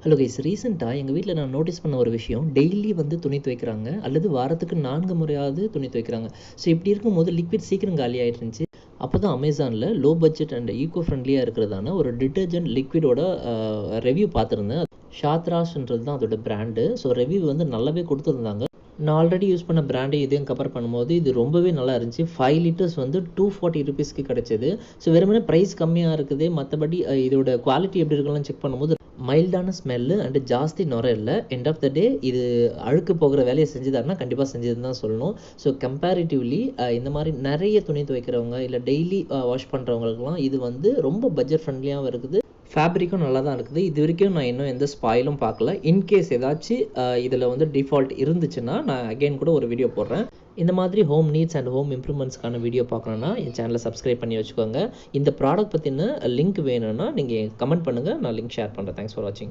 Hello guys, ரீசெண்டாக எங்கள் வீட்டில் நான் நோட்டீஸ் பண்ண ஒரு விஷயம், டெய்லி வந்து துணி துவைக்கிறாங்க அல்லது வாரத்துக்கு 4 முறையாவது துணி துவைக்கிறாங்க. ஸோ இப்படி இருக்கும்போது லிக்விட் சீக்கிரம் காலி ஆகிட்டு இருந்துச்சு. அப்போ தான் அமேசானில் லோ பட்ஜெட் அண்ட் ஈகோ ஃப்ரெண்ட்லியாக இருக்கிறதான ஒரு டிட்டர்ஜென்ட் லிக்விடோட ரிவ்யூ பார்த்துருந்தேன். ஷாத்ராஷ்ன்றது தான் அதோட பிராண்டு. ஸோ ரிவ்யூ வந்து நல்லாவே கொடுத்துருந்தாங்க. நான் ஆல்ரெடி யூஸ் பண்ண பிராண்டை இதையும் கம்பேர் பண்ணும்போது இது ரொம்பவே நல்லா இருந்துச்சு. 5 லிட்டர்ஸ் வந்து 240 ருபீஸ்க்கு கிடச்சிது. ஸோ வெறுமனே ப்ரைஸ் கம்மியாக இருக்குது, மற்றபடி இதோட குவாலிட்டி எப்படி இருக்குன்னு செக் பண்ணும்போது மைல்டான ஸ்மெல்லு அண்டு ஜாஸ்தி நுரை இல்லை. எண்ட் ஆஃப் த டே இது அழுக்கு போகிற வேலையை செஞ்சுதாருன்னா கண்டிப்பாக செஞ்சதுன்னு தான் சொல்லணும். ஸோ கம்பேரிட்டிவ்லி இந்த மாதிரி நிறைய துணி துவைக்கிறவங்க இல்லை டெய்லி வாஷ் பண்ணுறவங்களுக்குலாம் இது வந்து ரொம்ப பட்ஜெட் ஃப்ரெண்ட்லியாகவும் இருக்குது. ஃபேப்ரிக்கும் நல்லா தான் இருக்குது. இது வரைக்கும் நான் இன்னும் எந்த ஸ்பாயிலும் பார்க்கல. இன்கேஸ் ஏதாச்சும் இதில் வந்து டிஃபால்ட் இருந்துச்சுன்னா நான் அகெயின் கூட ஒரு வீடியோ போடுறேன். இந்த மாதிரி ஹோம் நீட்ஸ் அண்ட் ஹோம் இம்ப்ரூவ்மெண்ட்ஸ்க்கான வீடியோ பார்க்கணுன்னா என் சேனலை சப்ஸ்கிரைப் பண்ணி வச்சுக்கோங்க. இந்த ப்ராடக்ட் பற்றின லிங்க் வேணும்னா நீங்கள் கமெண்ட் பண்ணுங்கள், நான் லிங்க் ஷேர் பண்ணுறேன். தேங்க்ஸ் ஃபார் வாட்சிங்.